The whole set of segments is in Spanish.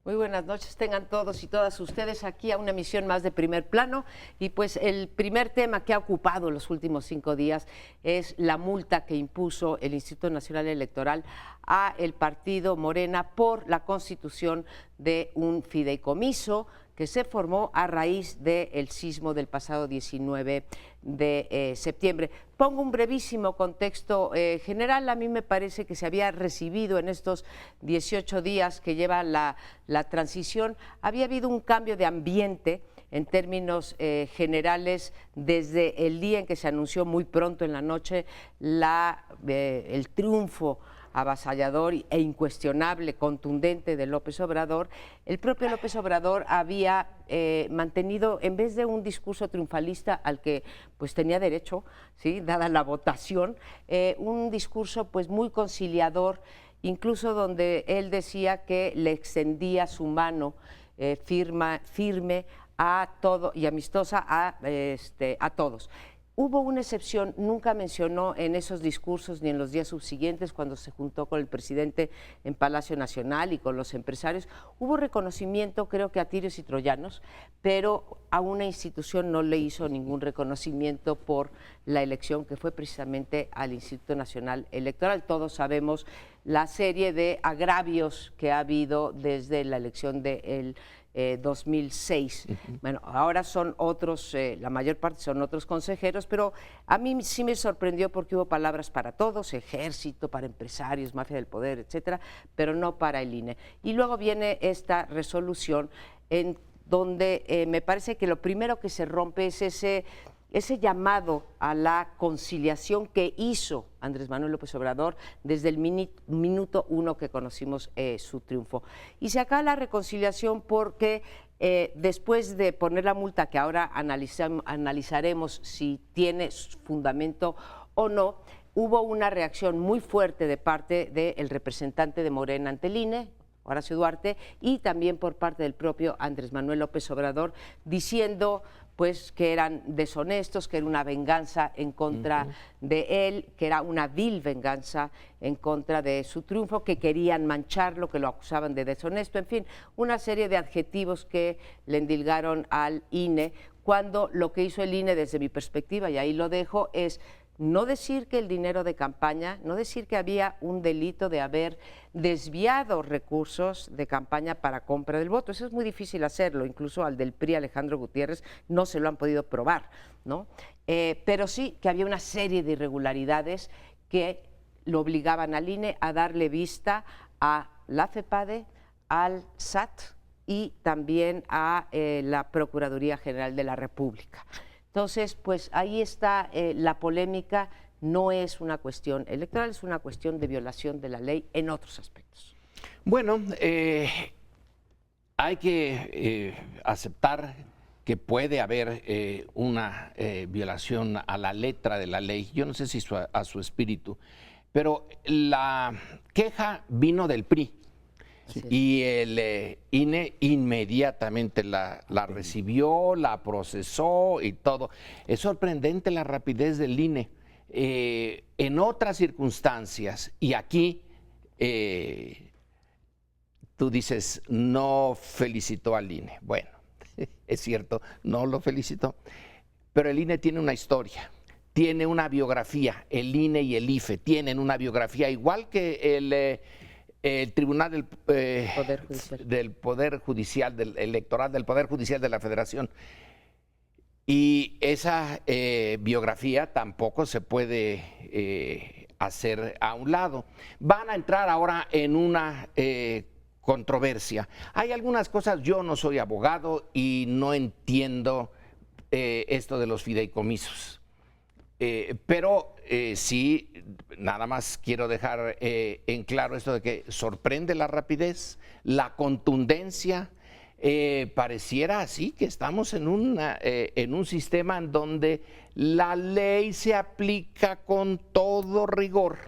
Muy buenas noches, tengan todos y todas ustedes aquí a una emisión más de Primer Plano. Y pues el primer tema que ha ocupado los últimos 5 días es la multa que impuso el Instituto Nacional Electoral a el partido Morena por la constitución de un fideicomiso que se formó a raíz del sismo del pasado 19 de septiembre. Pongo un brevísimo contexto general. A mí me parece que se había recibido en estos 18 días que lleva la transición, había habido un cambio de ambiente en términos generales desde el día en que se anunció muy pronto en la noche el triunfo avasallador e incuestionable, contundente de López Obrador. El propio López Obrador había mantenido, en vez de un discurso triunfalista al que pues tenía derecho, ¿sí?, dada la votación, un discurso pues muy conciliador, incluso donde él decía que le extendía su mano firme a todo y amistosa a todos. Hubo una excepción, nunca mencionó en esos discursos ni en los días subsiguientes cuando se juntó con el presidente en Palacio Nacional y con los empresarios. Hubo reconocimiento, creo que a tiros y troyanos, pero a una institución no le hizo ningún reconocimiento por la elección que fue precisamente al Instituto Nacional Electoral. Todos sabemos la serie de agravios que ha habido desde la elección de 2006. Bueno, ahora son otros, la mayor parte son otros consejeros, pero a mí sí me sorprendió porque hubo palabras para todos, ejército, para empresarios, mafia del poder, etcétera, pero no para el INE. Y luego viene esta resolución en donde me parece que lo primero que se rompe es ese llamado a la conciliación que hizo Andrés Manuel López Obrador desde el minuto 1 que conocimos su triunfo. Y se acaba la reconciliación porque después de poner la multa, que ahora analizaremos si tiene fundamento o no, hubo una reacción muy fuerte de parte del representante de Morena ante el INE, Horacio Duarte, y también por parte del propio Andrés Manuel López Obrador, diciendo pues que eran deshonestos, que era una venganza en contra de él, que era una vil venganza en contra de su triunfo, que querían mancharlo, que lo acusaban de deshonesto, en fin, una serie de adjetivos que le endilgaron al INE, cuando lo que hizo el INE desde mi perspectiva, y ahí lo dejo, es no decir que el dinero de campaña, no decir que había un delito de haber desviado recursos de campaña para compra del voto. Eso es muy difícil hacerlo, incluso al del PRI, Alejandro Gutiérrez, no se lo han podido probar, ¿no? Pero sí que había una serie de irregularidades que lo obligaban al INE a darle vista a la FEPADE, al SAT y también a la Procuraduría General de la República. Entonces, pues ahí está la polémica. No es una cuestión electoral, es una cuestión de violación de la ley en otros aspectos. Bueno, hay que aceptar que puede haber una violación a la letra de la ley, yo no sé si a su espíritu, pero la queja vino del PRI. Y el INE inmediatamente la recibió, la procesó y todo. Es sorprendente la rapidez del INE. En otras circunstancias, y aquí tú dices, no felicitó al INE. Bueno, es cierto, no lo felicitó, pero el INE tiene una historia. Tiene una biografía, el INE y el IFE tienen una biografía, igual que el Tribunal del Poder Judicial, Electoral del Poder Judicial de la Federación. Y esa biografía tampoco se puede hacer a un lado. Van a entrar ahora en una controversia. Hay algunas cosas, yo no soy abogado y no entiendo esto de los fideicomisos. Pero sí, nada más quiero dejar en claro esto de que sorprende la rapidez, la contundencia. Pareciera así que estamos en un sistema en donde la ley se aplica con todo rigor.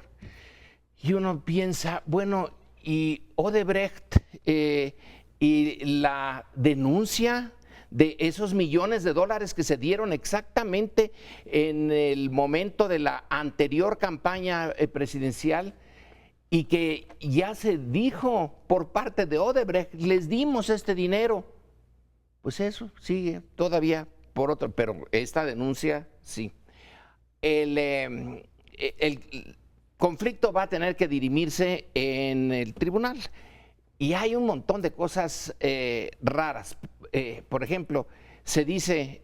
Y uno piensa, bueno, y Odebrecht y la denuncia de esos millones de dólares que se dieron exactamente en el momento de la anterior campaña presidencial, y que ya se dijo por parte de Odebrecht, les dimos este dinero. Pues eso sigue todavía por otro, pero esta denuncia sí. El conflicto va a tener que dirimirse en el tribunal y hay un montón de cosas raras. Por ejemplo, se dice,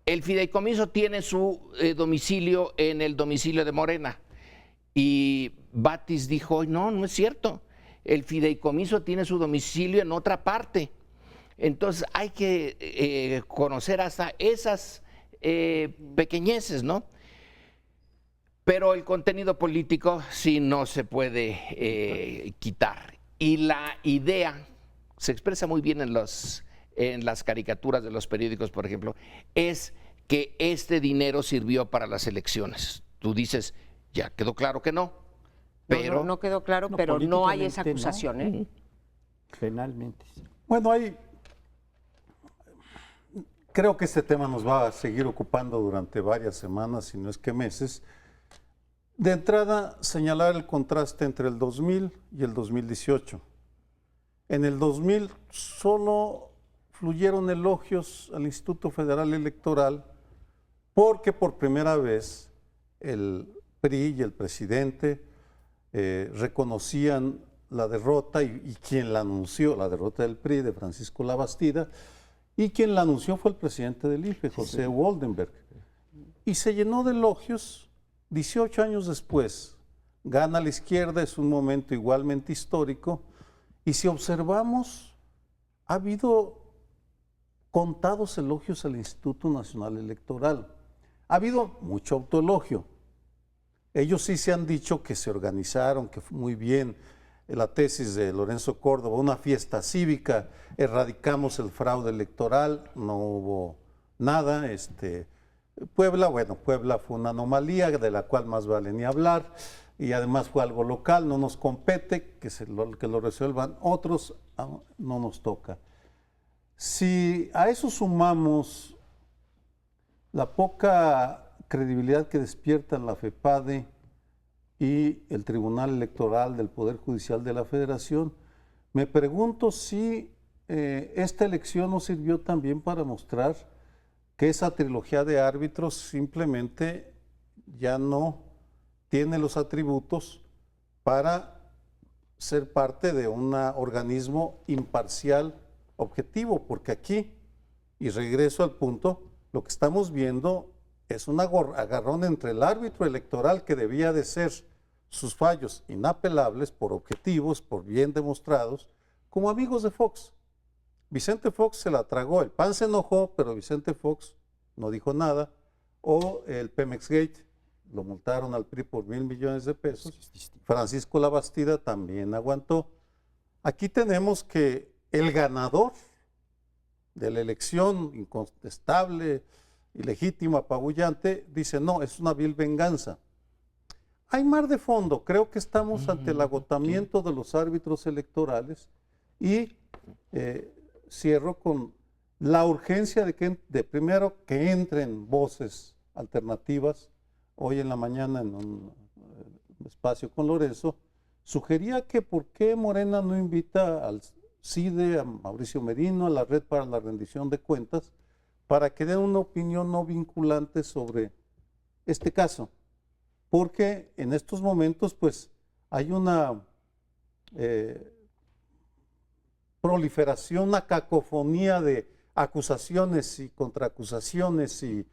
el fideicomiso tiene su domicilio en el domicilio de Morena. Y Batis dijo, no, no es cierto, el fideicomiso tiene su domicilio en otra parte. Entonces hay que conocer hasta esas pequeñeces, ¿no? Pero el contenido político sí no se puede quitar. Y la idea se expresa muy bien en las caricaturas de los periódicos, por ejemplo, es que este dinero sirvió para las elecciones. Tú dices, ya quedó claro que no, pero... No quedó claro, pero no hay esa acusación, ¿eh? Penalmente. Sí. Bueno, creo que este tema nos va a seguir ocupando durante varias semanas, si no es que meses. De entrada, señalar el contraste entre el 2000 y el 2018. En el 2000 solo fluyeron elogios al Instituto Federal Electoral porque por primera vez el PRI y el presidente reconocían la derrota y quien la anunció, la derrota del PRI de Francisco Labastida, y quien la anunció fue el presidente del IFE, José Woldenberg. Y se llenó de elogios. 18 años después, gana la izquierda, es un momento igualmente histórico, y si observamos, ha habido contados elogios al Instituto Nacional Electoral. Ha habido mucho autoelogio. Ellos sí se han dicho que se organizaron, que fue muy bien la tesis de Lorenzo Córdoba, una fiesta cívica, erradicamos el fraude electoral, no hubo nada. Puebla fue una anomalía de la cual más vale ni hablar, y además fue algo local, no nos compete, que lo resuelvan otros, no nos toca. Si a eso sumamos la poca credibilidad que despiertan la FEPADE y el Tribunal Electoral del Poder Judicial de la Federación, me pregunto si esta elección no sirvió también para mostrar que esa trilogía de árbitros simplemente ya no tiene los atributos para ser parte de un organismo imparcial, objetivo, porque aquí, y regreso al punto, lo que estamos viendo es un agarrón entre el árbitro electoral, que debía de ser sus fallos inapelables por objetivos, por bien demostrados, como amigos de Fox. Vicente Fox se la tragó, el PAN se enojó, pero Vicente Fox no dijo nada. O el Pemex Gate, lo multaron al PRI por $1,000 millones de pesos. Francisco Labastida también aguantó. Aquí tenemos que el ganador de la elección, incontestable, ilegítimo, apabullante, dice, no, es una vil venganza. Hay mar de fondo. Creo que estamos ante el agotamiento de los árbitros electorales y cierro con la urgencia de primero que entren voces alternativas. Hoy en la mañana en un espacio con Lorenzo, sugería que por qué Morena no invita al CIDE, a Mauricio Merino, a la Red para la Rendición de Cuentas, para que den una opinión no vinculante sobre este caso. Porque en estos momentos pues hay una proliferación, una cacofonía de acusaciones y contraacusaciones y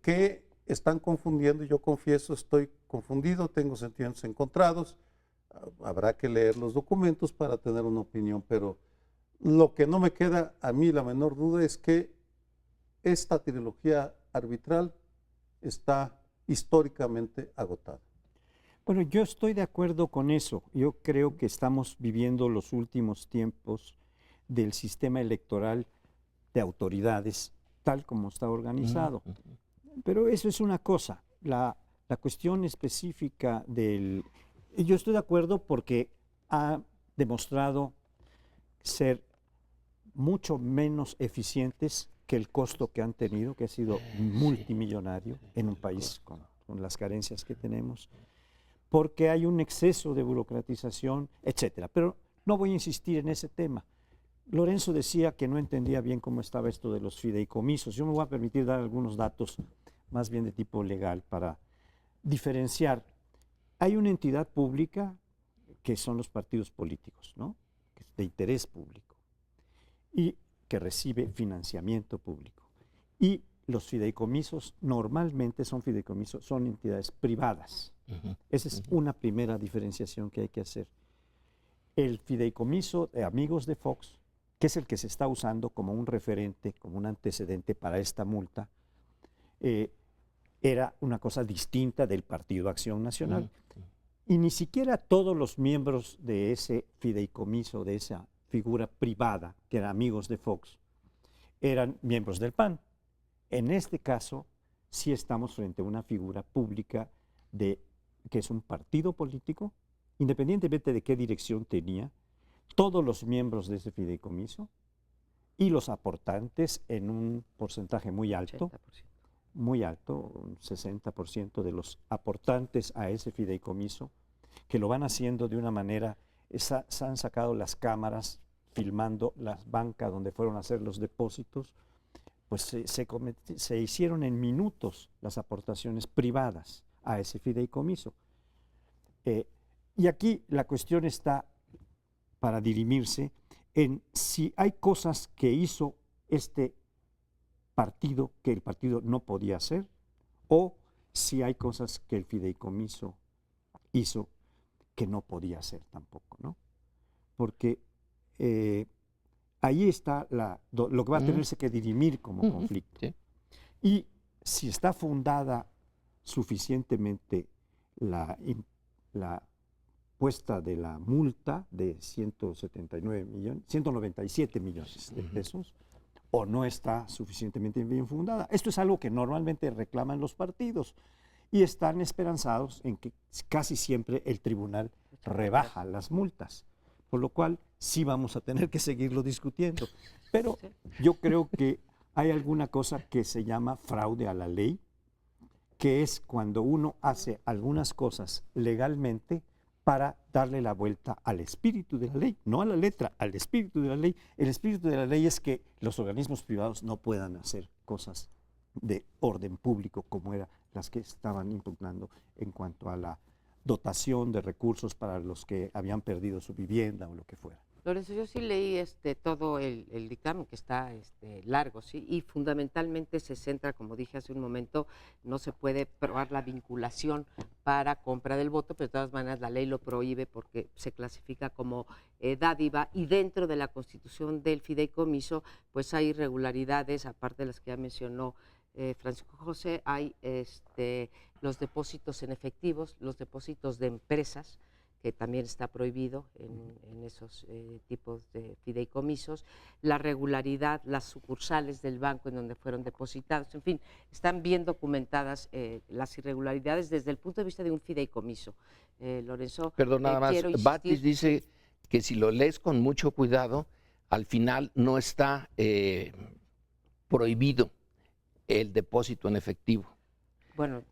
que están confundiendo. Yo confieso, estoy confundido, tengo sentimientos encontrados. Habrá que leer los documentos para tener una opinión, pero lo que no me queda a mí la menor duda es que esta trilogía arbitral está históricamente agotada. Bueno, yo estoy de acuerdo con eso. Yo creo que estamos viviendo los últimos tiempos del sistema electoral de autoridades, tal como está organizado. Pero eso es una cosa. La cuestión específica del... Yo estoy de acuerdo porque ha demostrado ser mucho menos eficientes que el costo que han tenido, que ha sido multimillonario en un país con las carencias que tenemos. porque hay un exceso de burocratización, etcétera. Pero no voy a insistir en ese tema. Lorenzo decía que no entendía bien cómo estaba esto de los fideicomisos. Yo me voy a permitir dar algunos datos más bien de tipo legal para diferenciar. Hay una entidad pública que son los partidos políticos, ¿no? Que es de interés público y que recibe financiamiento público. Y los fideicomisos normalmente son fideicomisos, son entidades privadas. Esa es una primera diferenciación que hay que hacer. El fideicomiso de Amigos de Fox, que es el que se está usando como un referente, como un antecedente para esta multa, era una cosa distinta del Partido Acción Nacional. Y ni siquiera todos los miembros de ese fideicomiso, de esa figura privada, que eran Amigos de Fox, eran miembros del PAN. En este caso, sí estamos frente a una figura pública que es un partido político, independientemente de qué dirección tenía, todos los miembros de ese fideicomiso y los aportantes en un porcentaje muy alto, 80%. muy alto, un 60% de los aportantes a ese fideicomiso, que lo van haciendo de una manera, se han sacado las cámaras filmando las bancas donde fueron a hacer los depósitos, pues se hicieron en minutos las aportaciones privadas a ese fideicomiso. Y aquí la cuestión está para dirimirse en si hay cosas que hizo este partido que el partido no podía hacer, o si hay cosas que el fideicomiso hizo que no podía hacer tampoco, ¿no? Porque ahí está lo que va a tenerse que dirimir como conflicto. Sí. Y si está fundada suficientemente la puesta de la multa de 197 millones de pesos, o no está suficientemente bien fundada. Esto es algo que normalmente reclaman los partidos y están esperanzados en que casi siempre el tribunal rebaja las multas, por lo cual sí vamos a tener que seguirlo discutiendo. Pero yo creo que hay alguna cosa que se llama fraude a la ley, que es cuando uno hace algunas cosas legalmente para darle la vuelta al espíritu de la ley, no a la letra, al espíritu de la ley. El espíritu de la ley es que los organismos privados no puedan hacer cosas de orden público como eran las que estaban impugnando en cuanto a la dotación de recursos para los que habían perdido su vivienda o lo que fuera. Lorenzo, yo sí leí todo el dictamen, que está largo, ¿sí? Y fundamentalmente se centra, como dije hace un momento, no se puede probar la vinculación para compra del voto, pero de todas maneras la ley lo prohíbe porque se clasifica como dádiva, y dentro de la constitución del fideicomiso pues hay irregularidades, aparte de las que ya mencionó Francisco José. Hay los depósitos en efectivos, los depósitos de empresas, que también está prohibido en esos tipos de fideicomisos, la regularidad, las sucursales del banco en donde fueron depositados, en fin, están bien documentadas las irregularidades desde el punto de vista de un fideicomiso. Lorenzo, perdón, nada más, Batis dice que si lo lees con mucho cuidado, al final no está prohibido el depósito en efectivo. Bueno,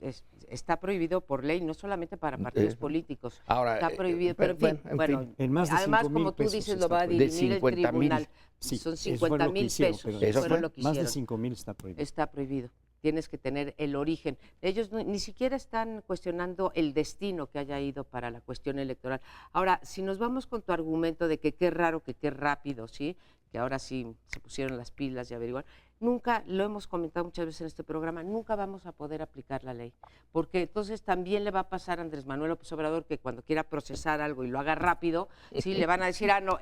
está prohibido por ley, no solamente para partidos políticos. Ahora, está prohibido, pero en fin, en más de además, 5,000 como tú pesos dices, está lo va a prohibido. dirimir el 50,000. tribunal. Sí, son eso fue lo 50,000 que hicieron, pesos. pero ¿Eso fue fue? lo que más de hicieron. 5,000 está prohibido. Está prohibido. Tienes que tener el origen. Ellos ni siquiera están cuestionando el destino que haya ido para la cuestión electoral. Ahora, si nos vamos con tu argumento de que qué raro, que qué rápido, ¿sí? Que ahora sí se pusieron las pilas y averiguar. Nunca, lo hemos comentado muchas veces en este programa, nunca vamos a poder aplicar la ley, porque entonces también le va a pasar a Andrés Manuel López Obrador que cuando quiera procesar algo y lo haga rápido, sí, le van a decir, no,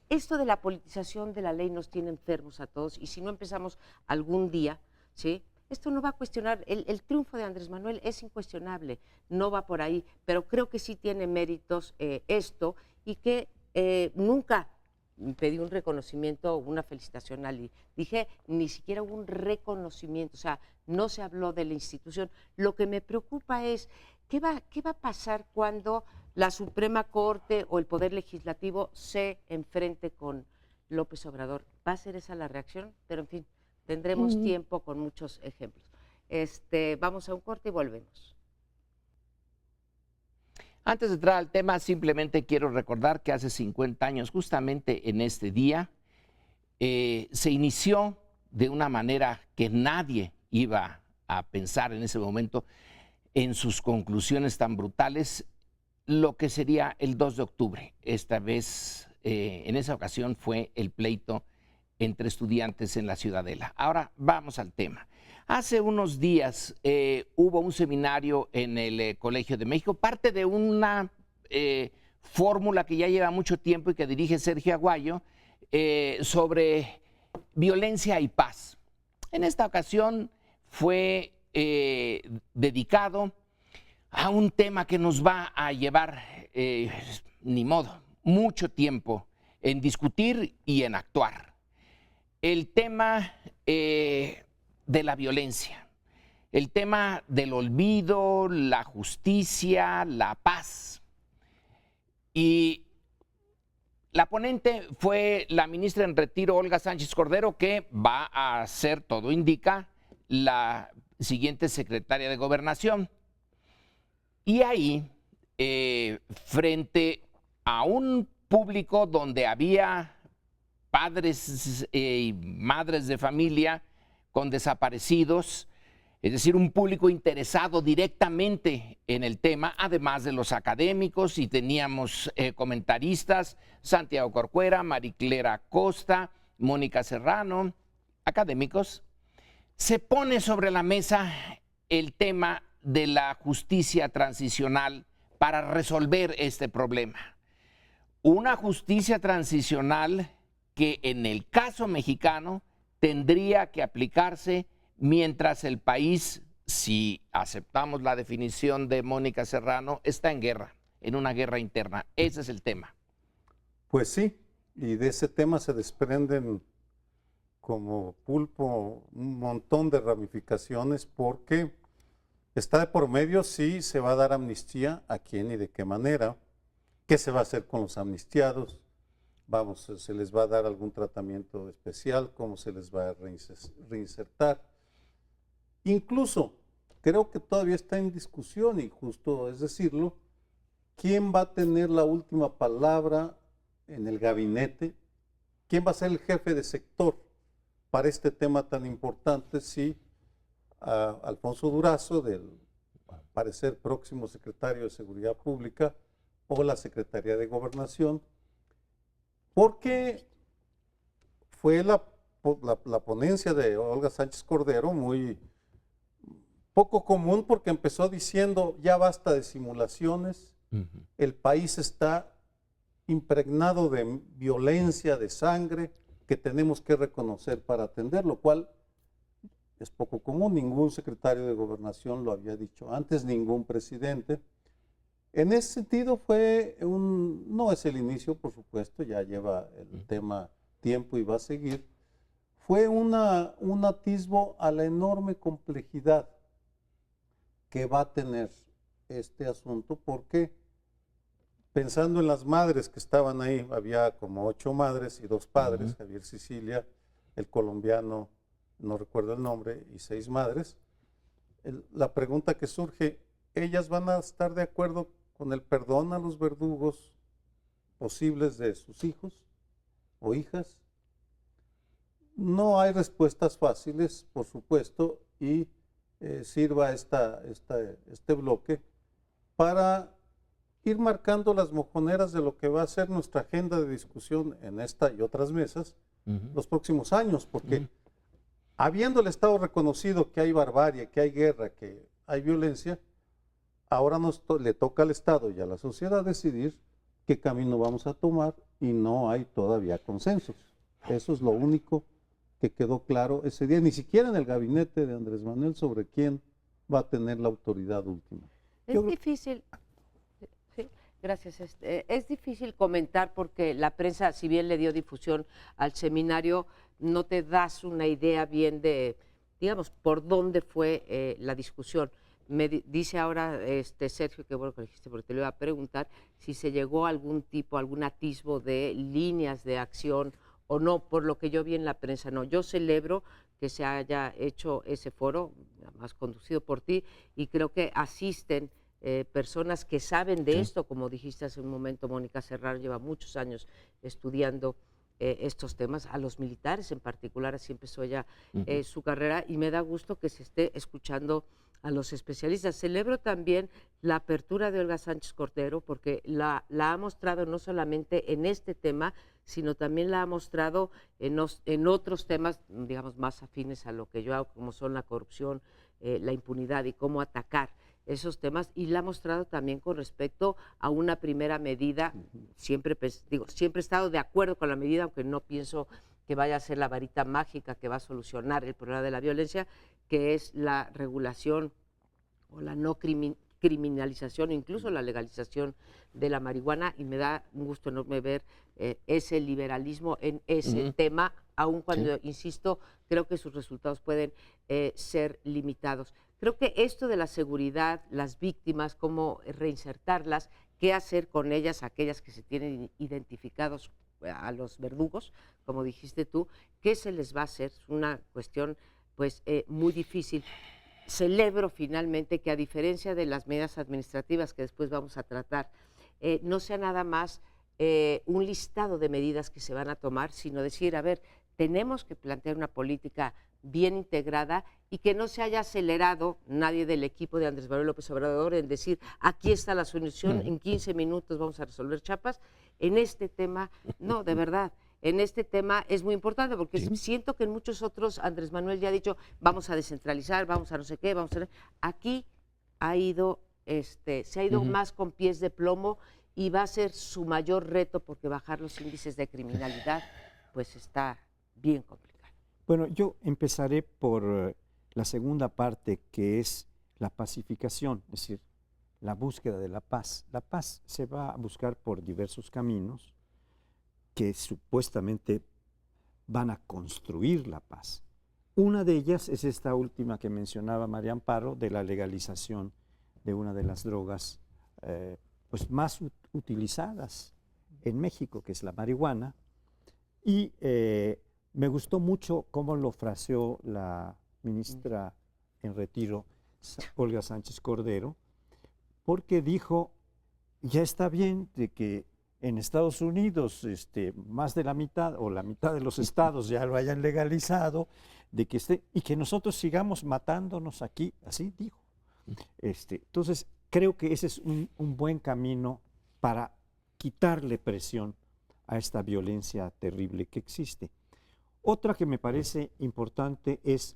esto de la politización de la ley nos tiene enfermos a todos, y si no empezamos algún día, ¿sí? Esto no va a cuestionar, el triunfo de Andrés Manuel es incuestionable, no va por ahí, pero creo que sí tiene méritos esto, y que nunca pedí un reconocimiento o una felicitación al INE. Dije, ni siquiera hubo un reconocimiento, o sea, no se habló de la institución. Lo que me preocupa es, ¿qué va a pasar cuando la Suprema Corte o el Poder Legislativo se enfrente con López Obrador? ¿Va a ser esa la reacción? Pero en fin, tendremos tiempo con muchos ejemplos. Vamos a un corte y volvemos. Antes de entrar al tema, simplemente quiero recordar que hace 50 años, justamente en este día, se inició de una manera que nadie iba a pensar en ese momento, en sus conclusiones tan brutales, lo que sería el 2 de octubre. Esta vez, en esa ocasión, fue el pleito entre estudiantes en la Ciudadela. Ahora vamos al tema. Hace unos días hubo un seminario en el Colegio de México, parte de una fórmula que ya lleva mucho tiempo y que dirige Sergio Aguayo, sobre violencia y paz. En esta ocasión fue dedicado a un tema que nos va a llevar, ni modo, mucho tiempo en discutir y en actuar. El tema de la violencia, el tema del olvido, la justicia, la paz. Y la ponente fue la ministra en retiro, Olga Sánchez Cordero, que va a ser, todo indica, la siguiente secretaria de Gobernación. Y ahí, frente a un público donde había padres y madres de familia con desaparecidos, es decir, un público interesado directamente en el tema, además de los académicos, y teníamos comentaristas, Santiago Corcuera, Mariclera Costa, Mónica Serrano, académicos. Se pone sobre la mesa el tema de la justicia transicional para resolver este problema. Una justicia transicional que en el caso mexicano tendría que aplicarse mientras el país, si aceptamos la definición de Mónica Serrano, está en guerra, en una guerra interna. Ese es el tema. Pues sí, y de ese tema se desprenden como pulpo un montón de ramificaciones, porque está de por medio si se va a dar amnistía, a quién y de qué manera, qué se va a hacer con los amnistiados, vamos, se les va a dar algún tratamiento especial, cómo se les va a reinsertar. Incluso, creo que todavía está en discusión, y justo es decirlo, quién va a tener la última palabra en el gabinete, quién va a ser el jefe de sector para este tema tan importante, si Alfonso Durazo, del al parecer próximo secretario de Seguridad Pública, o la Secretaría de Gobernación, porque fue la ponencia de Olga Sánchez Cordero muy poco común, porque empezó diciendo: ya basta de simulaciones, el país está impregnado de violencia, de sangre, que tenemos que reconocer para atender, lo cual es poco común. Ningún secretario de Gobernación lo había dicho antes, ningún presidente. En ese sentido no es el inicio, por supuesto, ya lleva el tema tiempo y va a seguir. Fue un atisbo a la enorme complejidad que va a tener este asunto, porque pensando en las madres que estaban ahí, había como 8 madres y 2 padres, Javier Sicilia, el colombiano, no recuerdo el nombre, y 6 madres. La pregunta que surge: ¿ellas van a estar de acuerdo con el perdón a los verdugos posibles de sus hijos o hijas? No hay respuestas fáciles, por supuesto, y sirva este bloque para ir marcando las mojoneras de lo que va a ser nuestra agenda de discusión en esta y otras mesas los próximos años, porque habiendo el Estado reconocido que hay barbarie, que hay guerra, que hay violencia, ahora le toca al Estado y a la sociedad decidir qué camino vamos a tomar, y no hay todavía consensos. Eso es lo único que quedó claro ese día, ni siquiera en el gabinete de Andrés Manuel, sobre quién va a tener la autoridad última. Es difícil, sí, gracias. Es difícil comentar, porque la prensa, si bien le dio difusión al seminario, no te das una idea bien de, digamos, por dónde fue la discusión. Me dice ahora Sergio, que bueno que lo dijiste porque te lo iba a preguntar, si se llegó a algún atisbo de líneas de acción o no. Por lo que yo vi en la prensa, no. Yo celebro que se haya hecho ese foro, además conducido por ti, y creo que asisten personas que saben de esto, como dijiste hace un momento, Mónica Serrano lleva muchos años estudiando estos temas, a los militares en particular, así empezó ella su carrera, y me da gusto que se esté escuchando a los especialistas. Celebro también la apertura de Olga Sánchez Cordero, porque la ha mostrado no solamente en este tema, sino también la ha mostrado en otros temas, digamos, más afines a lo que yo hago, como son la corrupción, la impunidad y cómo atacar esos temas, y la ha mostrado también con respecto a una primera medida. Siempre he estado de acuerdo con la medida, aunque no pienso que vaya a ser la varita mágica que va a solucionar el problema de la violencia, que es la regulación o la no criminalización, incluso la legalización de la marihuana, y me da un gusto enorme ver ese liberalismo en ese tema, aun cuando, insisto, creo que sus resultados pueden ser limitados. Creo que esto de la seguridad, las víctimas, cómo reinsertarlas, qué hacer con ellas, aquellas que se tienen identificados a los verdugos, como dijiste tú, ¿qué se les va a hacer? Es una cuestión pues muy difícil. Celebro finalmente que, a diferencia de las medidas administrativas que después vamos a tratar, no sea nada más un listado de medidas que se van a tomar, sino decir, a ver, tenemos que plantear una política bien integrada y que no se haya acelerado nadie del equipo de Andrés Manuel López Obrador en decir, aquí está la solución, en 15 minutos vamos a resolver Chiapas. En este tema, no, de verdad, en este tema es muy importante, porque siento que en muchos otros Andrés Manuel ya ha dicho, vamos a descentralizar, vamos a no sé qué, vamos a... Aquí ha ido, se ha ido más con pies de plomo, y va a ser su mayor reto, porque bajar los índices de criminalidad pues está bien complicado. Bueno, yo empezaré por la segunda parte, que es la pacificación, es decir, la búsqueda de la paz. La paz se va a buscar por diversos caminos que supuestamente van a construir la paz. Una de ellas es esta última que mencionaba María Amparo, de la legalización de una de las drogas pues más utilizadas en México, que es la marihuana. Y me gustó mucho cómo lo fraseó la ministra en retiro, Olga Sánchez Cordero, porque dijo, ya está bien de que en Estados Unidos más de la mitad o la mitad de los estados ya lo hayan legalizado, de que y que nosotros sigamos matándonos aquí, así dijo. Entonces, creo que ese es un buen camino para quitarle presión a esta violencia terrible que existe. Otra que me parece importante es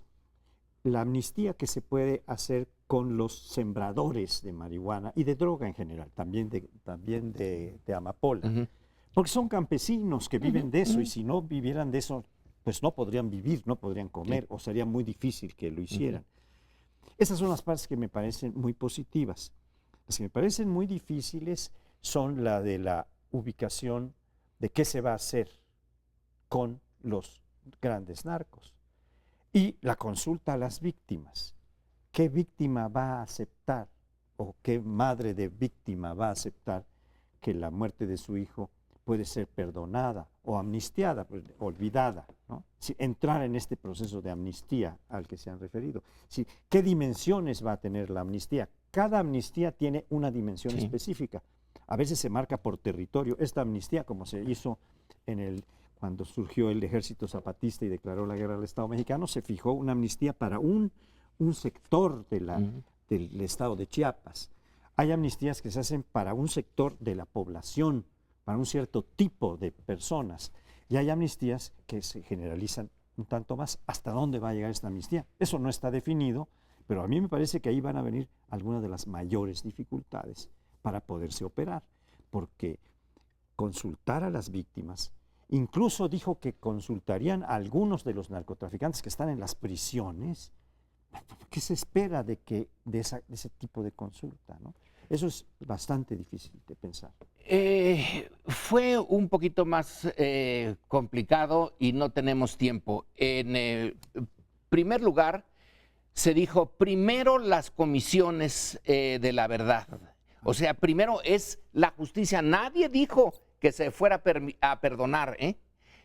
la amnistía que se puede hacer con los sembradores de marihuana y de droga en general, también de amapola, porque son campesinos que viven de eso, y si no vivieran de eso, pues no podrían vivir, no podrían comer, o sería muy difícil que lo hicieran. Esas son las partes que me parecen muy positivas. Las que me parecen muy difíciles son la de la ubicación de qué se va a hacer con los grandes narcos y la consulta a las víctimas. ¿Qué víctima va a aceptar, o qué madre de víctima va a aceptar que la muerte de su hijo puede ser perdonada o amnistiada, pues, olvidada, ¿no? Entrar en este proceso de amnistía al que se han referido. ¿Qué dimensiones va a tener la amnistía? Cada amnistía tiene una dimensión específica. A veces se marca por territorio. Esta amnistía, como se hizo cuando surgió el Ejército Zapatista y declaró la guerra al Estado mexicano, se fijó una amnistía para un sector del Estado de Chiapas. Hay amnistías que se hacen para un sector de la población, para un cierto tipo de personas. Y hay amnistías que se generalizan un tanto más. ¿Hasta dónde va a llegar esta amnistía? Eso no está definido, pero a mí me parece que ahí van a venir algunas de las mayores dificultades para poderse operar, porque consultar a las víctimas, incluso dijo que consultarían a algunos de los narcotraficantes que están en las prisiones. ¿Qué se espera de ese tipo de consulta, ¿no? Eso es bastante difícil de pensar. Fue un poquito más complicado y no tenemos tiempo. En primer lugar, se dijo primero las comisiones de la verdad. O sea, primero es la justicia. Nadie dijo que se fuera a perdonar, ¿eh?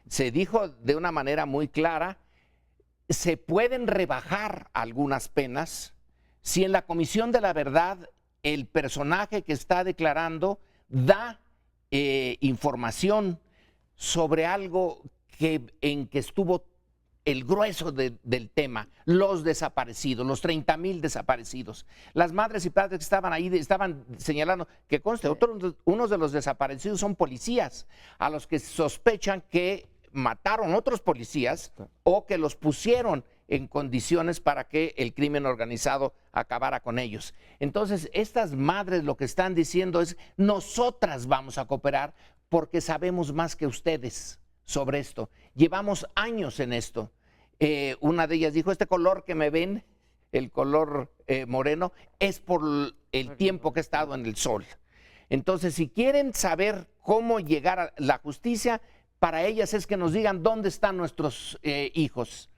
Se dijo de una manera muy clara, se pueden rebajar algunas penas si en la comisión de la verdad el personaje que está declarando da información sobre algo en que estuvo el grueso del tema, los desaparecidos, los 30,000 desaparecidos. Las madres y padres que estaban ahí estaban señalando que conste, unos de los desaparecidos son policías, a los que sospechan que mataron otros policías o que los pusieron en condiciones para que el crimen organizado acabara con ellos. Entonces, estas madres lo que están diciendo es, nosotras vamos a cooperar porque sabemos más que ustedes sobre esto. Llevamos años en esto. Una de ellas dijo, este color que me ven, el color moreno, es por el tiempo que he estado en el sol. Entonces, si quieren saber cómo llegar a la justicia, para ellas es que nos digan dónde están nuestros hijos.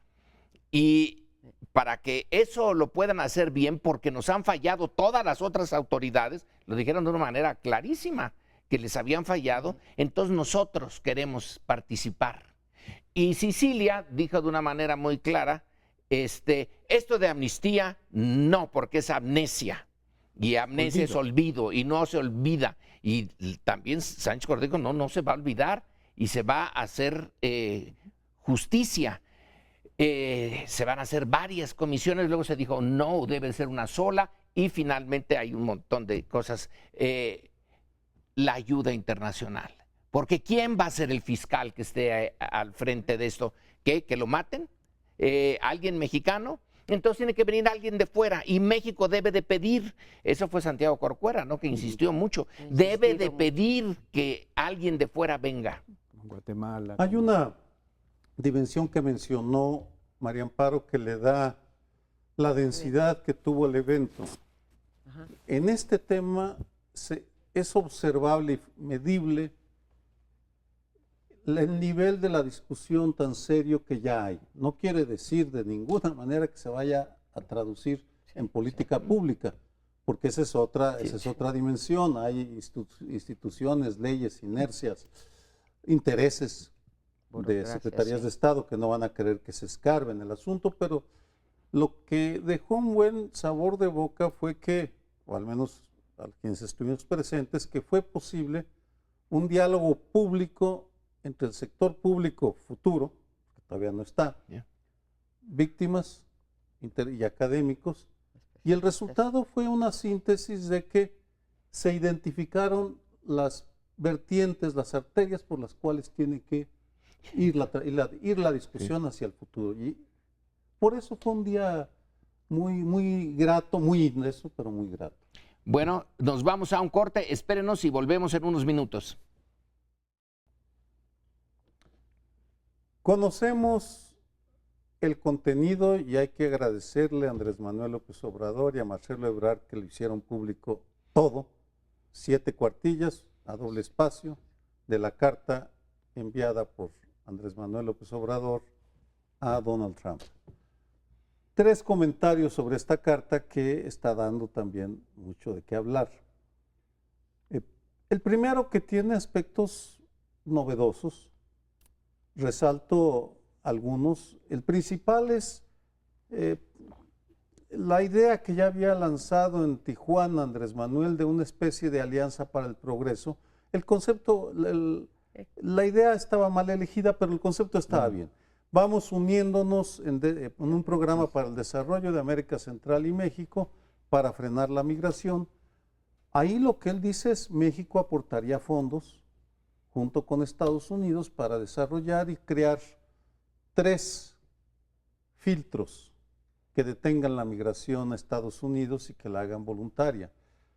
Y para que eso lo puedan hacer bien, porque nos han fallado todas las otras autoridades, lo dijeron de una manera clarísima, que les habían fallado, entonces nosotros queremos participar. Y Cecilia dijo de una manera muy clara, esto de amnistía, no, porque es amnesia, y amnesia es olvido, y no se olvida. Y también Sánchez Cordero dijo, no se va a olvidar, y se va a hacer justicia. Se van a hacer varias comisiones, luego se dijo, no, debe ser una sola, y finalmente hay un montón de cosas. La ayuda internacional. Porque ¿quién va a ser el fiscal que esté al frente de esto? ¿Que lo maten? ¿Alguien mexicano? Entonces tiene que venir alguien de fuera y México debe de pedir, eso fue Santiago Corcuera, ¿no? Que insistió mucho, debe de pedir que alguien de fuera venga. Guatemala. Hay una dimensión que mencionó María Amparo que le da la densidad que tuvo el evento. Ajá. En este tema es observable y medible el nivel de la discusión tan serio que ya hay. No quiere decir de ninguna manera que se vaya a traducir en política pública, porque esa es otra dimensión. Hay instituciones, leyes, inercias, intereses de secretarías de Estado que no van a querer que se escarben el asunto, pero lo que dejó un buen sabor de boca fue que, o al menos a quienes estuvimos presentes, que fue posible un diálogo público entre el sector público futuro, que todavía no está, víctimas y académicos, y el resultado fue una síntesis de que se identificaron las vertientes, las arterias por las cuales tiene que ir la discusión hacia el futuro. Y por eso fue un día muy grato, muy intenso, pero muy grato. Bueno, nos vamos a un corte, espérenos y volvemos en unos minutos. Conocemos el contenido y hay que agradecerle a Andrés Manuel López Obrador y a Marcelo Ebrard que lo hicieron público todo, 7 cuartillas a doble espacio de la carta enviada por Andrés Manuel López Obrador a Donald Trump. 3 comentarios sobre esta carta que está dando también mucho de qué hablar. El primero, que tiene aspectos novedosos, resalto algunos. El principal es la idea que ya había lanzado en Tijuana Andrés Manuel de una especie de alianza para el progreso. El concepto, la idea estaba mal elegida, pero el concepto estaba bien. Vamos uniéndonos en un programa para el desarrollo de América Central y México para frenar la migración. Ahí lo que él dice es México aportaría fondos junto con Estados Unidos para desarrollar y crear 3 filtros que detengan la migración a Estados Unidos y que la hagan voluntaria.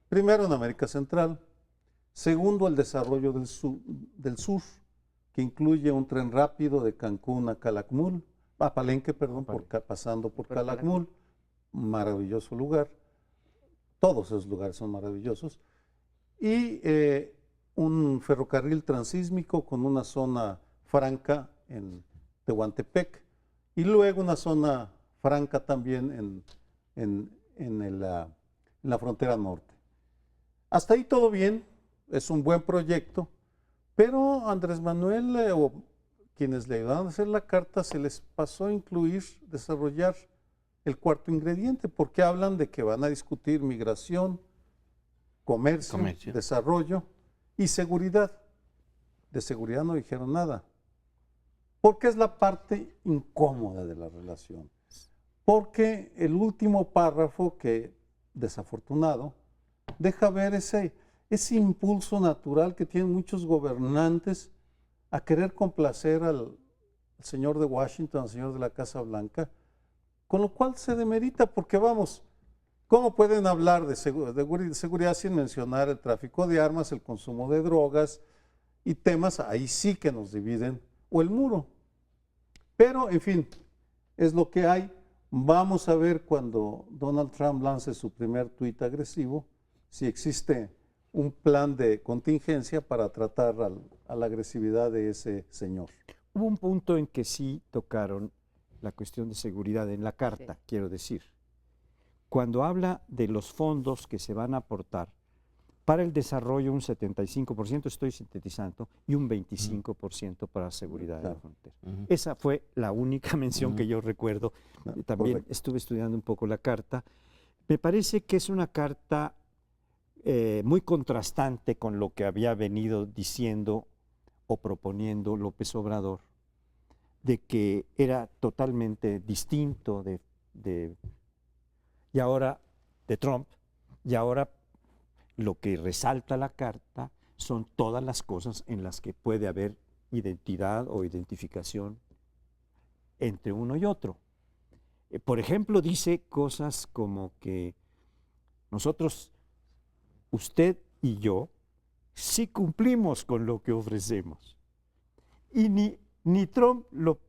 Primero, en América Central. Segundo, el desarrollo del sur, que incluye un tren rápido de Cancún a Palenque, pasando por Calakmul, maravilloso lugar. Todos esos lugares son maravillosos. Y un ferrocarril transísmico con una zona franca en Tehuantepec y luego una zona franca también en la frontera norte. Hasta ahí todo bien, es un buen proyecto, pero Andrés Manuel o quienes le ayudaron a hacer la carta se les pasó a desarrollar el cuarto ingrediente, porque hablan de que van a discutir migración, comercio, desarrollo y seguridad. De seguridad no dijeron nada, porque es la parte incómoda de la relación. Porque el último párrafo, que desafortunado, deja ver ese impulso natural que tienen muchos gobernantes a querer complacer al señor de Washington, al señor de la Casa Blanca, con lo cual se demerita, porque vamos, ¿cómo pueden hablar de seguridad sin mencionar el tráfico de armas, el consumo de drogas y temas ahí sí que nos dividen, o el muro? Pero, en fin, es lo que hay. Vamos a ver cuando Donald Trump lance su primer tuit agresivo, si existe un plan de contingencia para tratar a la agresividad de ese señor. Hubo un punto en que sí tocaron la cuestión de seguridad en la carta, Sí. quiero decir. Cuando habla de los fondos que se van a aportar para el desarrollo, un 75%, estoy sintetizando, y un 25% para seguridad de la Claro. frontera. Esa fue la única mención que yo recuerdo. También Correcto. estuve estudiando un poco la carta. Me parece que es una carta muy contrastante con lo que había venido diciendo o proponiendo López Obrador, de que era totalmente distinto y ahora de Trump, y ahora lo que resalta la carta son todas las cosas en las que puede haber identidad o identificación entre uno y otro. Por ejemplo, dice cosas como que nosotros, usted y yo, sí cumplimos con lo que ofrecemos. Y ni Trump lo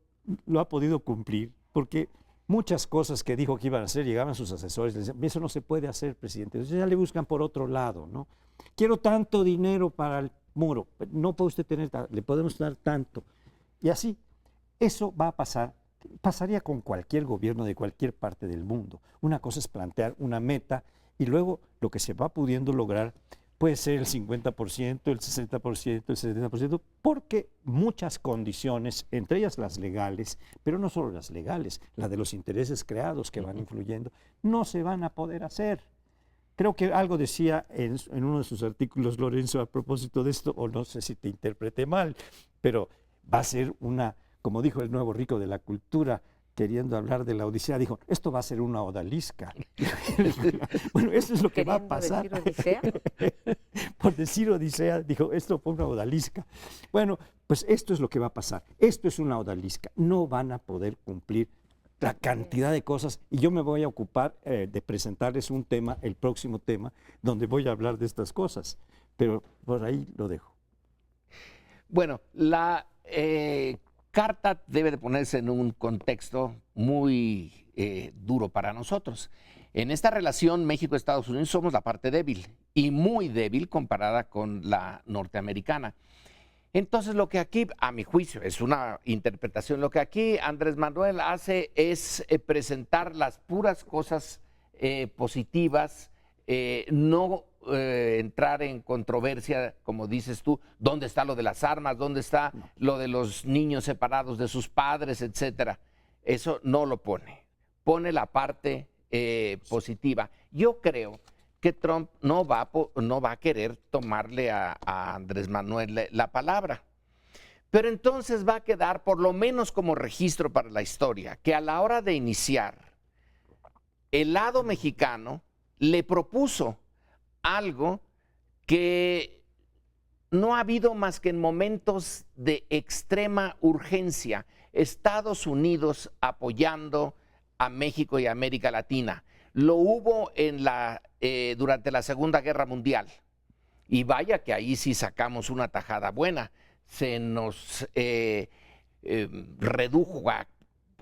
ha podido cumplir, porque muchas cosas que dijo que iban a hacer, llegaban sus asesores, le decían, eso no se puede hacer, presidente. Entonces ya le buscan por otro lado, ¿no? Quiero tanto dinero para el muro, no puede usted tener, le podemos dar tanto. Y así, eso va a pasar, pasaría con cualquier gobierno de cualquier parte del mundo. Una cosa es plantear una meta y luego lo que se va pudiendo lograr puede ser el 50%, el 60%, el 70%, porque muchas condiciones, entre ellas las legales, pero no solo las legales, la de los intereses creados que van influyendo, no se van a poder hacer. Creo que algo decía en uno de sus artículos, Lorenzo, a propósito de esto, o no sé si te interpreté mal, pero va a ser una, como dijo el nuevo rico de la cultura, queriendo hablar de la Odisea, dijo, esto va a ser una odalisca. Bueno, eso es lo que va a pasar. ¿Queriendo decir Odisea? Por decir Odisea, dijo, esto fue una odalisca. Bueno, pues esto es lo que va a pasar. Esto es una odalisca. No van a poder cumplir la cantidad de cosas. Y yo me voy a ocupar de presentarles un tema, el próximo tema, donde voy a hablar de estas cosas. Pero por ahí lo dejo. Bueno, la carta debe de ponerse en un contexto muy duro para nosotros. En esta relación México-Estados Unidos somos la parte débil y muy débil comparada con la norteamericana. Entonces lo que aquí, a mi juicio, es una interpretación, lo que aquí Andrés Manuel hace es presentar las puras cosas positivas, no entrar en controversia, como dices tú, dónde está lo de las armas, dónde está lo de los niños separados de sus padres, etcétera. Eso no lo pone. Pone la parte positiva. Yo creo que Trump no va a querer tomarle a Andrés Manuel la palabra. Pero entonces va a quedar, por lo menos como registro para la historia, que a la hora de iniciar, el lado mexicano le propuso algo que no ha habido más que en momentos de extrema urgencia. Estados Unidos apoyando a México y a América Latina. Lo hubo durante la Segunda Guerra Mundial. Y vaya que ahí sí sacamos una tajada buena. Se nos redujo a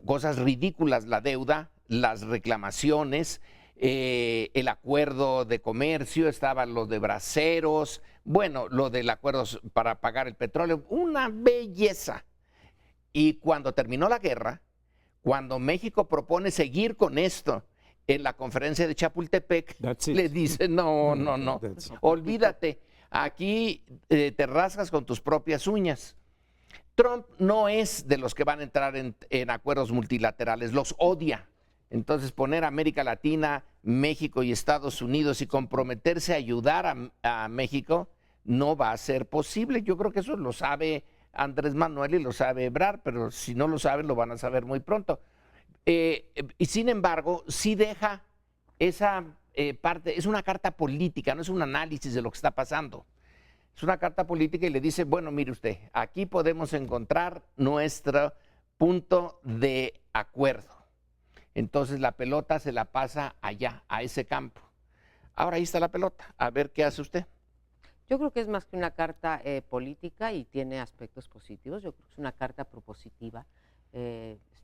cosas ridículas la deuda, las reclamaciones, el acuerdo de comercio, estaban los de braceros, bueno, lo del acuerdo para pagar el petróleo, una belleza. Y cuando terminó la guerra, cuando México propone seguir con esto en la conferencia de Chapultepec, le dice, no, olvídate, aquí te rasgas con tus propias uñas. Trump no es de los que van a entrar en acuerdos multilaterales, los odia. Entonces poner a América Latina, México y Estados Unidos y comprometerse a ayudar a México no va a ser posible. Yo creo que eso lo sabe Andrés Manuel y lo sabe Ebrard, pero si no lo saben lo van a saber muy pronto. Y sin embargo, sí deja esa parte, es una carta política, no es un análisis de lo que está pasando. Es una carta política y le dice, bueno, mire usted, aquí podemos encontrar nuestro punto de acuerdo. Entonces la pelota se la pasa allá, a ese campo. Ahora ahí está la pelota, a ver qué hace usted. Yo creo que es más que una carta política y tiene aspectos positivos. Yo creo que es una carta propositiva,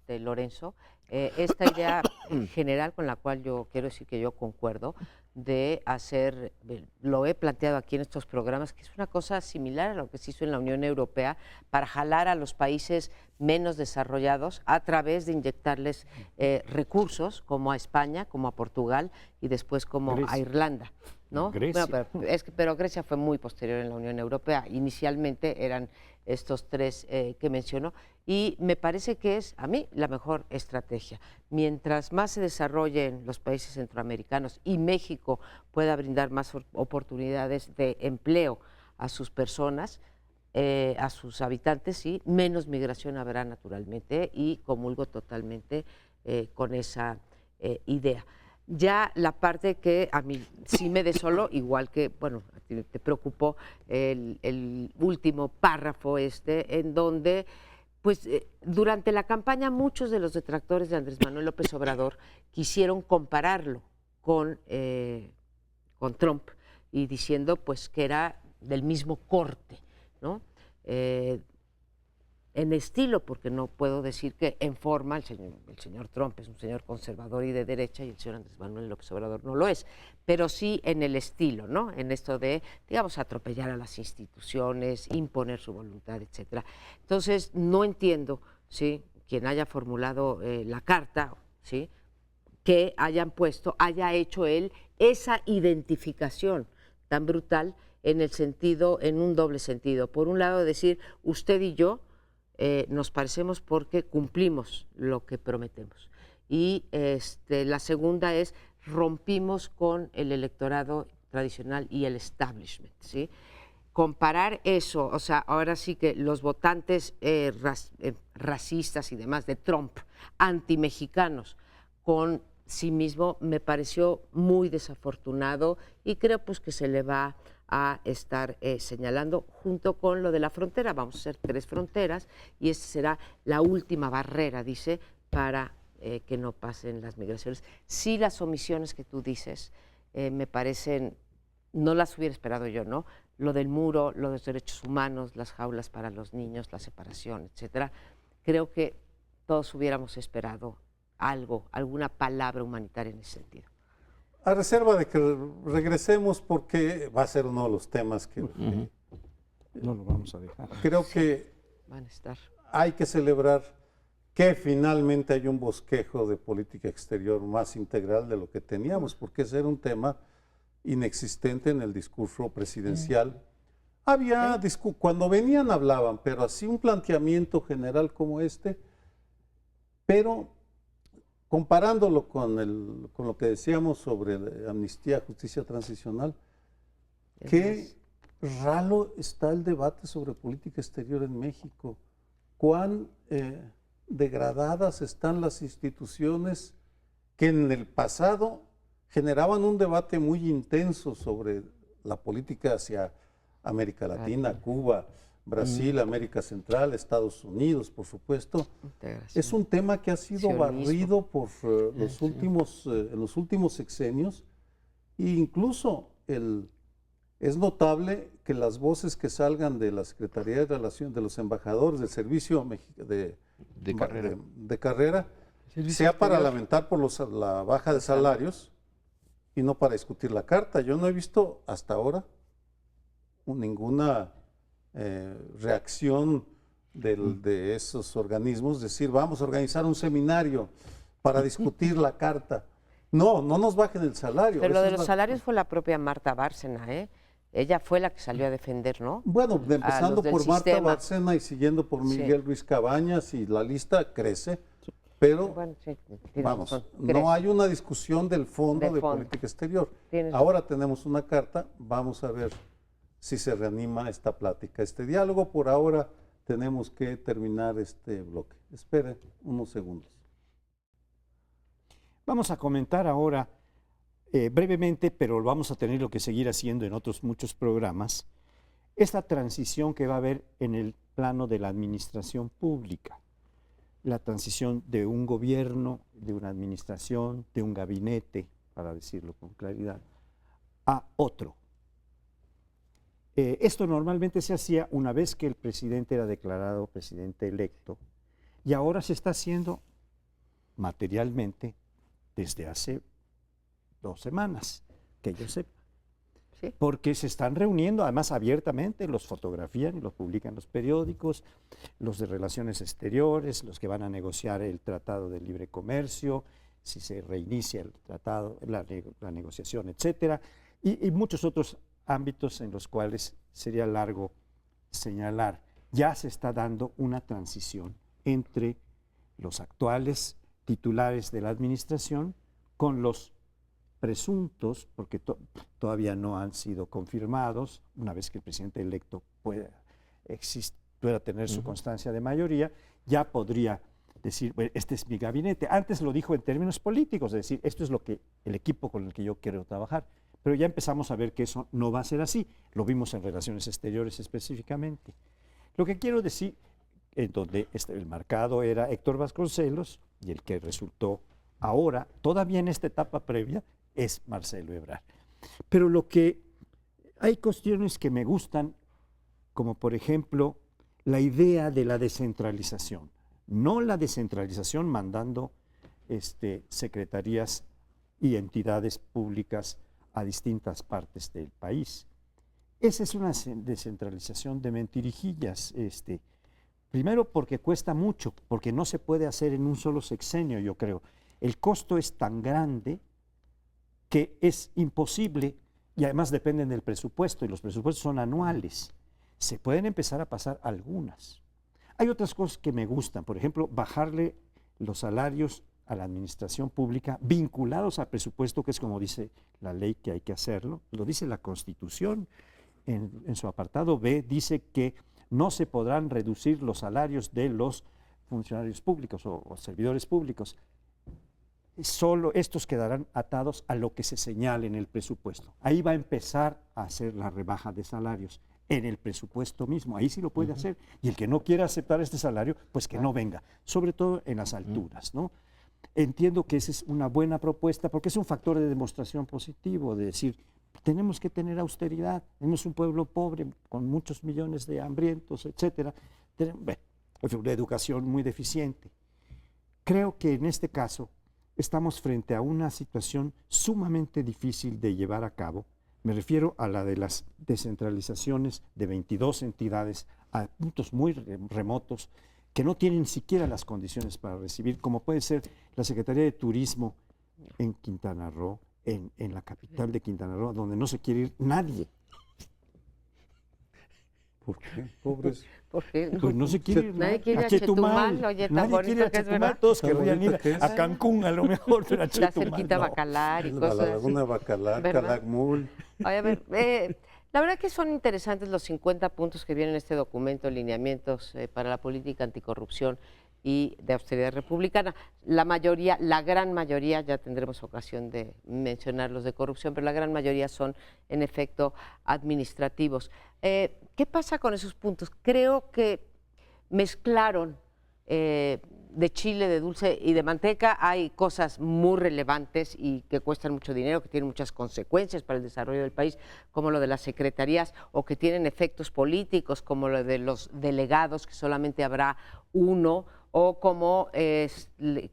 Lorenzo. Esta idea general con la cual yo quiero decir que yo concuerdo, de hacer, lo he planteado aquí en estos programas, que es una cosa similar a lo que se hizo en la Unión Europea para jalar a los países menos desarrollados a través de inyectarles recursos, como a España, como a Portugal y después como Grecia. a Irlanda, ¿no? Grecia. Bueno, pero Grecia fue muy posterior en la Unión Europea. Inicialmente eran estos tres que mencionó, y me parece que es, a mí, la mejor estrategia. Mientras más se desarrollen los países centroamericanos y México pueda brindar más oportunidades de empleo a sus personas, a sus habitantes, sí, menos migración habrá naturalmente, y comulgo totalmente con esa idea. Ya la parte que a mí sí me desoló, igual que, bueno, a ti te preocupó el último párrafo en donde, pues, durante la campaña muchos de los detractores de Andrés Manuel López Obrador quisieron compararlo con Trump y diciendo, pues, que era del mismo corte, ¿no? En estilo, porque no puedo decir que en forma el señor Trump es un señor conservador y de derecha y el señor Andrés Manuel López Obrador no lo es, pero sí en el estilo, ¿no? En esto de, digamos, atropellar a las instituciones, imponer su voluntad, etcétera. Entonces, no entiendo, ¿sí?, quien haya formulado la carta, ¿sí?, que haya hecho él esa identificación tan brutal en un doble sentido. Por un lado, decir, usted y yo nos parecemos porque cumplimos lo que prometemos. Y la segunda es, rompimos con el electorado tradicional y el establishment, ¿sí? Comparar eso, o sea, ahora sí que los votantes racistas y demás de Trump, antimexicanos, con sí mismo, me pareció muy desafortunado, y creo pues que se le va a estar señalando junto con lo de la frontera. Vamos a hacer 3 fronteras y esa será la última barrera, dice, para que no pasen las migraciones. Sí, las omisiones que tú dices me parecen, no las hubiera esperado yo, ¿no? Lo del muro, lo de los derechos humanos, las jaulas para los niños, la separación, etcétera. Creo que todos hubiéramos esperado algo, alguna palabra humanitaria en ese sentido. A reserva de que regresemos, porque va a ser uno de los temas que No lo vamos a dejar. creo que Van a estar. hay que celebrar que finalmente hay un bosquejo de política exterior más integral de lo que teníamos, porque ese era un tema inexistente en el discurso presidencial. Había cuando venían hablaban, pero así un planteamiento general como este, pero comparándolo con lo que decíamos sobre amnistía, justicia transicional, qué ralo está el debate sobre política exterior en México. Cuán degradadas están las instituciones que en el pasado generaban un debate muy intenso sobre la política hacia América Latina, Cuba, Brasil, América Central, Estados Unidos, por supuesto. Es un tema que ha sido barrido por en los últimos sexenios, e incluso es notable que las voces que salgan de la Secretaría de Relación de los embajadores del Servicio de Carrera sea para lamentar por la baja de salarios y no para discutir la carta. Yo no he visto hasta ahora ninguna reacción de esos organismos, decir, vamos a organizar un seminario para discutir la carta. No nos bajen el salario. Pero lo de los salarios fue la propia Marta Bárcena, ¿eh? Ella fue la que salió a defender, ¿no? Bueno, empezando por Marta sistema. Bárcena y siguiendo por Miguel Ruiz Cabañas, y la lista crece. Pero, Bueno, sí, tienes vamos, razón. no hay una discusión del fondo Del de fondo. política exterior. Tienes Ahora tenemos una carta, vamos a ver si se reanima esta plática, este diálogo. Por ahora tenemos que terminar este bloque. Esperen unos segundos. Vamos a comentar ahora brevemente, pero lo vamos a tener que seguir haciendo en otros muchos programas, esta transición que va a haber en el plano de la administración pública, la transición de un gobierno, de una administración, de un gabinete, para decirlo con claridad, a otro. Esto normalmente se hacía una vez que el presidente era declarado presidente electo, y ahora se está haciendo materialmente desde hace 2 semanas, que yo sepa. Sí. Porque se están reuniendo, además abiertamente, los fotografían y los publican en los periódicos, los de Relaciones Exteriores, los que van a negociar el Tratado de Libre Comercio, si se reinicia el tratado, la negociación, etcétera, y muchos otros ámbitos en los cuales sería largo señalar. Ya se está dando una transición entre los actuales titulares de la administración con los presuntos, porque todavía no han sido confirmados, una vez que el presidente electo pueda tener su constancia de mayoría, ya podría decir, bueno, este es mi gabinete. Antes lo dijo en términos políticos, es decir, esto es lo que el equipo con el que yo quiero trabajar, pero ya empezamos a ver que eso no va a ser así. Lo vimos en Relaciones Exteriores específicamente. Lo que quiero decir, en donde el marcado era Héctor Vasconcelos, y el que resultó ahora, todavía en esta etapa previa, es Marcelo Ebrard. Pero hay cuestiones que me gustan, como por ejemplo la idea de la descentralización. No la descentralización mandando secretarías y entidades públicas a distintas partes del país. Esa es una descentralización de mentirijillas. Primero porque cuesta mucho, porque no se puede hacer en un solo sexenio, yo creo. El costo es tan grande que es imposible, y además dependen del presupuesto, y los presupuestos son anuales. Se pueden empezar a pasar algunas. Hay otras cosas que me gustan, por ejemplo, bajarle los salarios a la administración pública vinculados al presupuesto, que es como dice la ley que hay que hacerlo, lo dice la Constitución, en su apartado B dice que no se podrán reducir los salarios de los funcionarios públicos o servidores públicos. Solo estos quedarán atados a lo que se señale en el presupuesto. Ahí va a empezar a hacer la rebaja de salarios en el presupuesto mismo. Ahí sí lo puede hacer. Y el que no quiera aceptar este salario, pues que no venga, sobre todo en las alturas, ¿no? Entiendo que esa es una buena propuesta porque es un factor de demostración positivo, de decir, tenemos que tener austeridad, tenemos un pueblo pobre con muchos millones de hambrientos, etcétera. Una educación muy deficiente. Creo que en este caso estamos frente a una situación sumamente difícil de llevar a cabo. Me refiero a la de las descentralizaciones de 22 entidades a puntos muy remotos que no tienen siquiera las condiciones para recibir, como puede ser la Secretaría de Turismo en Quintana Roo, en la capital de Quintana Roo, donde no se quiere ir nadie. ¿Por qué? Pobres. ¿Por qué? Pues no se quiere ir Nadie quiere a a Chetumal. Chetumal, oye, tan Nadie bonito quiere a que es, Chetumal, ¿verdad? todos Tan querrían ir bonito que es. a Cancún a lo mejor, pero a Está Chetumal cerquita no. Bacalar y La cosas así. Laguna de Bacalar, ¿Verdad? Calakmul. Oye, a ver, la verdad que son interesantes los 50 puntos que vienen en este documento, lineamientos para la política anticorrupción y de austeridad republicana. La mayoría, la gran mayoría, ya tendremos ocasión de mencionar los de corrupción, pero la gran mayoría son en efecto administrativos. ¿Qué pasa con esos puntos? Creo que mezclaron de chile, de dulce y de manteca. Hay cosas muy relevantes y que cuestan mucho dinero, que tienen muchas consecuencias para el desarrollo del país, como lo de las secretarías, o que tienen efectos políticos, como lo de los delegados, que solamente habrá uno, o como que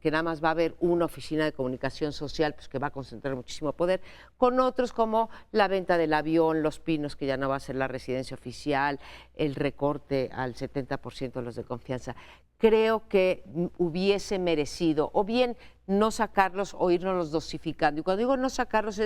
nada más va a haber una oficina de comunicación social, pues que va a concentrar muchísimo poder, con otros como la venta del avión, Los Pinos, que ya no va a ser la residencia oficial, el recorte al 70% de los de confianza. Creo que hubiese merecido, o bien no sacarlos o irnos dosificando. Y cuando digo no sacarlos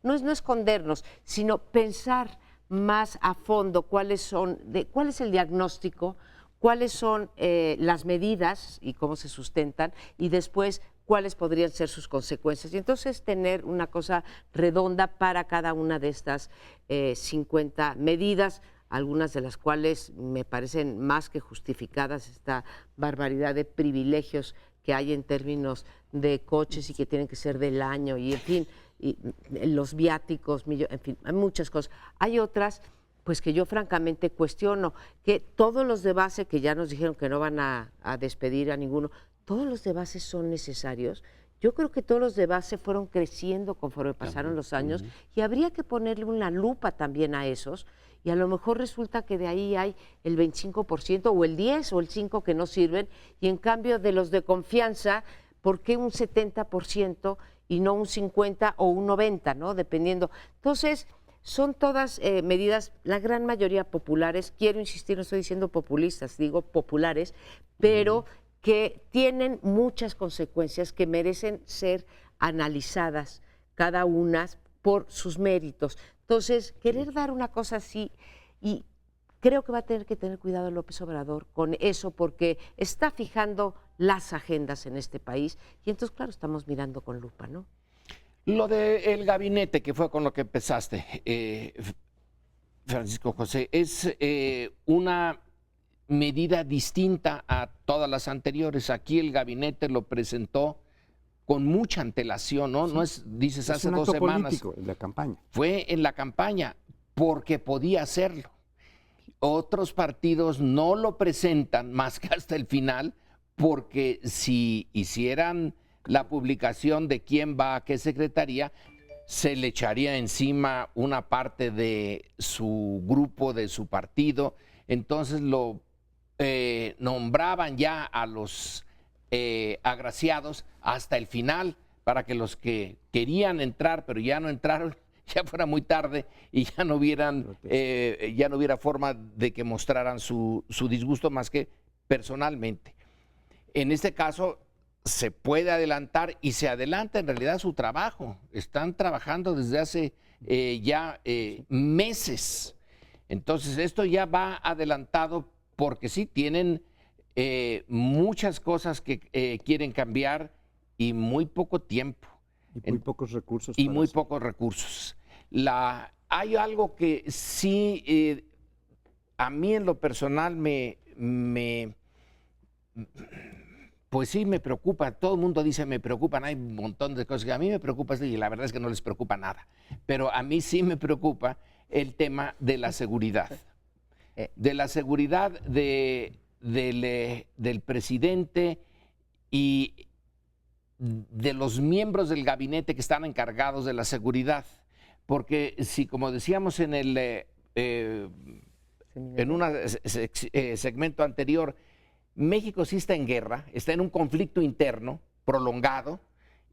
no es no escondernos, sino pensar más a fondo cuál es el diagnóstico, cuáles son las medidas y cómo se sustentan, y después cuáles podrían ser sus consecuencias. Y entonces tener una cosa redonda para cada una de estas 50 medidas, algunas de las cuales me parecen más que justificadas, esta barbaridad de privilegios que hay en términos de coches y que tienen que ser del año, y en fin, y los viáticos, en fin, hay muchas cosas. Hay otras pues que yo francamente cuestiono, que todos los de base, que ya nos dijeron que no van a despedir a ninguno, todos los de base son necesarios. Yo creo que todos los de base fueron creciendo conforme pasaron los años, y habría que ponerle una lupa también a esos, y a lo mejor resulta que de ahí hay el 25% o el 10 o el 5% que no sirven, y en cambio de los de confianza, ¿por qué un 70% y no un 50% o un 90%, ¿no? Dependiendo. Entonces, son todas medidas, la gran mayoría populares, quiero insistir, no estoy diciendo populistas, digo populares, pero que tienen muchas consecuencias que merecen ser analizadas cada una por sus méritos. Entonces, querer dar una cosa así, y creo que va a tener que tener cuidado López Obrador con eso, porque está fijando las agendas en este país, y entonces, claro, estamos mirando con lupa, ¿no? Lo del gabinete, que fue con lo que empezaste, Francisco José, es una medida distinta a todas las anteriores. Aquí el gabinete lo presentó con mucha antelación, ¿no? Sí. No es, dices, hace 2 semanas. Político, en la campaña. Fue en la campaña, porque podía hacerlo. Otros partidos no lo presentan más que hasta el final, porque si hicieran la publicación de quién va a qué secretaría, se le echaría encima una parte de su grupo, de su partido. Entonces lo nombraban ya a los agraciados hasta el final, para que los que querían entrar pero ya no entraron, ya fuera muy tarde y ya no hubiera forma de que mostraran su disgusto más que personalmente. En este caso se puede adelantar, y se adelanta en realidad su trabajo. Están trabajando desde hace meses. Entonces esto ya va adelantado, porque sí tienen muchas cosas que quieren cambiar y muy poco tiempo. Y muy pocos recursos. Y muy pocos recursos. Hay algo que sí, a mí en lo personal pues sí me preocupa. Todo el mundo dice me preocupan, hay un montón de cosas que a mí me preocupan, y la verdad es que no les preocupa nada. Pero a mí sí me preocupa el tema de la seguridad. De la seguridad del presidente y de los miembros del gabinete que están encargados de la seguridad. Porque si, como decíamos en un segmento anterior, México sí está en guerra, está en un conflicto interno prolongado,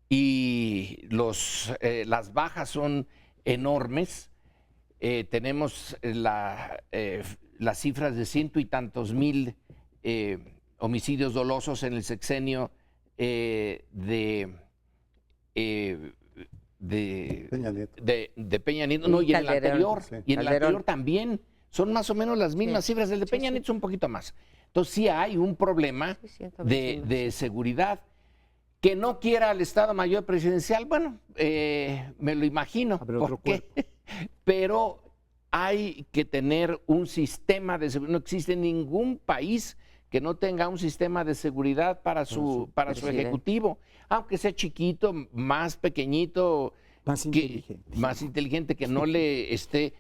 y las bajas son enormes. Tenemos las cifras de 100 y tantos mil homicidios dolosos en el sexenio de Peña Nieto, no, y en el anterior, sí. Y en el anterior también son más o menos las mismas cifras. El de Peña Nieto es un poquito más. Entonces sí hay un problema de seguridad. Que no quiera el Estado Mayor Presidencial, bueno, me lo imagino. Pero hay que tener un sistema de seguridad. No existe ningún país que no tenga un sistema de seguridad para su ejecutivo, aunque sea chiquito, más pequeñito, más inteligente, que no le esté,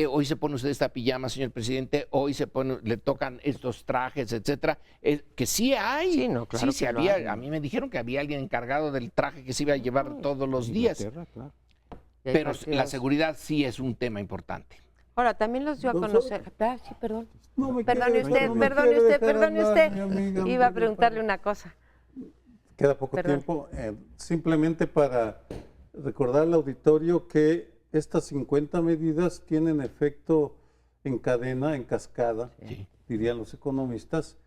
hoy se pone usted esta pijama, señor presidente, hoy le tocan estos trajes, etcétera, que sí hay. Sí, no, claro, sí había. Hay. A mí me dijeron que había alguien encargado del traje que se iba a llevar todos los días. Claro. Pero la seguridad sí es un tema importante. Ahora, también los dio a conocer. Sí, perdón. Perdone usted. Iba a preguntarle una cosa. Queda poco tiempo. Simplemente para recordar al auditorio que estas 50 medidas tienen efecto en cadena, en cascada, dirían los economistas,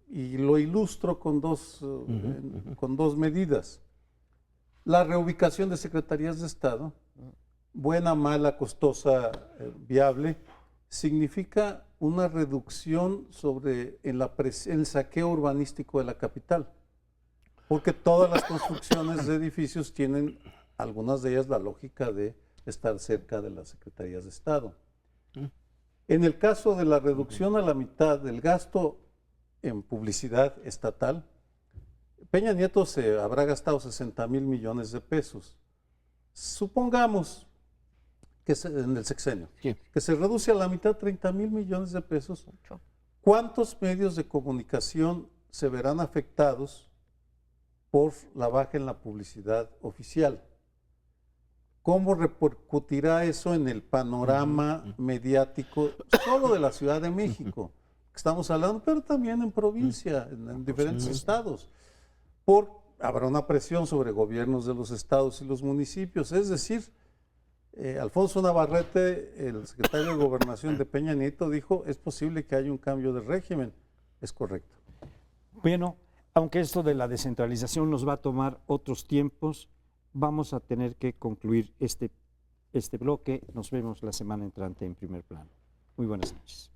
y lo ilustro con dos medidas. La reubicación de secretarías de Estado, buena, mala, costosa, viable, significa una reducción en el saqueo urbanístico de la capital, porque todas las construcciones de edificios tienen, algunas de ellas, la lógica de estar cerca de las secretarías de Estado. En el caso de la reducción a la mitad del gasto en publicidad estatal, Peña Nieto se habrá gastado 60,000 millones de pesos. Supongamos que en el sexenio, Sí. que se reduce a la mitad 30,000 millones de pesos. ¿Cuántos medios de comunicación se verán afectados por la baja en la publicidad oficial? ¿Cómo repercutirá eso en el panorama mediático solo de la Ciudad de México? Estamos hablando, pero también en provincia, en diferentes estados. Habrá una presión sobre gobiernos de los estados y los municipios. Es decir, Alfonso Navarrete, el secretario de Gobernación de Peña Nieto, dijo, es posible que haya un cambio de régimen. Es correcto. Bueno, aunque esto de la descentralización nos va a tomar otros tiempos, vamos a tener que concluir este bloque. Nos vemos la semana entrante en Primer Plano. Muy buenas noches.